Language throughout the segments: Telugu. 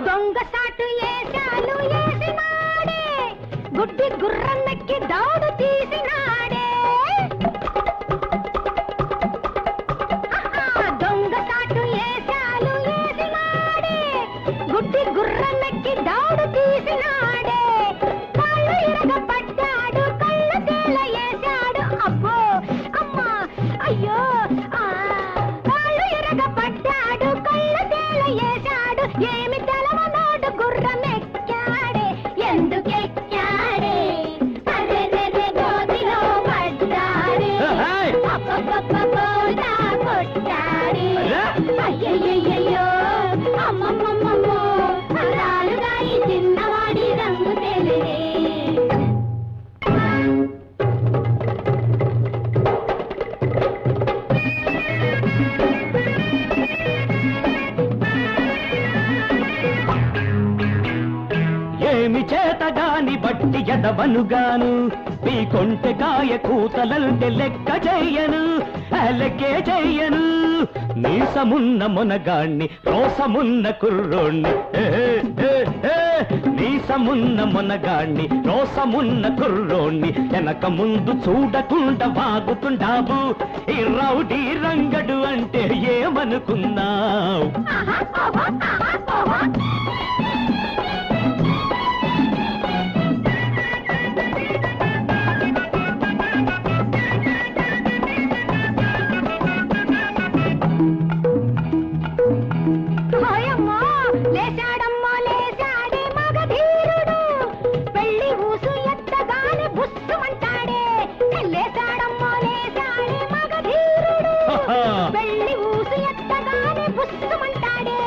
దొంగ సాటు ఏశాలు ఏసినాడే గుడ్డి గుర్రమెక్కి దౌడు తీసినాడే దొంగ సాటు ఏశాలు ఏసినాడే గుడ్డి గుర్రమెక్కి దౌడు తీసినాడే కాళ్ళు ఇరగబడ్డాడు కళ్ళు తేల ఏశాడు అబ్బో అమ్మా అయ్యో కాళ్ళు ఇరగబడ్డాడు కళ్ళు తేల ఏశాడు ఏమి తెలవనోడు గుర్రమెక్కాడే ఎందుకెక్కాడే అరెరెరె గోతిలో పడ్డాడే అబ్బబ్బబ్బోదా కొట్టాడే అయ్యయ్యయ్యో అమ్మమ్మమ్మమ్మో రాలుగా ఈ చిన్నవాడి రంగు తెలిరే ఏమి చేతగాని బట్టి ఎదవనుగాను మీ కొంటెకాయ కూతలంటే లెక్క చెయ్యను లెక్కే చెయ్యను నీసమున్న మొనగాణ్ణి రోసమున్న కుర్రోణ్ణి నీసమున్న మొనగాణ్ణి రోసమున్న కుర్రోణ్ణి వెనక ముందు చూడకుండా వాగుతుండావు ఈ రౌడీ రంగడు అంటే ఏమనుకున్నావు లేచాడమ్మో లేచాడే మగధీరుడు పెళ్లి ఊసు ఎత్తగానే బుస్సుమంటాడే లేచాడమ్మో లేచాడే మగధీరుడు పెళ్లి ఊసు ఎత్తగానే బుస్సుమంటాడే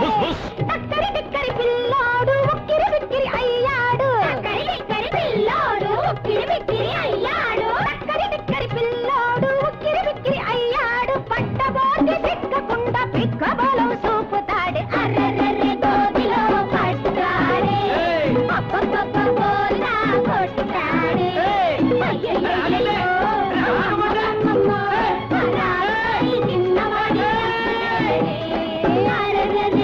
టక్కరి టిక్కరి పిల్లోడు ఉక్కిరి బిక్కిరి అయ్యాడు టక్కరి టిక్కరి పిల్లోడు ఉక్కిరి బిక్కిరి అయ్యాడు టక్కరి టిక్కరి పిల్లోడు ఉక్కిరి బిక్కిరి అయ్యాడు పట్టబోతి చిక్కకుండా పిక్కబలం చూపుతాడు అర్రెర్రె గోతిలో పట్టాడే అబ్బబ్బబ్బోలా కొట్టాడే అయ్యయ్యయ్యో అమ్మమ్మమ్మో రాయి చిన్నవాడి అర్రెర్రె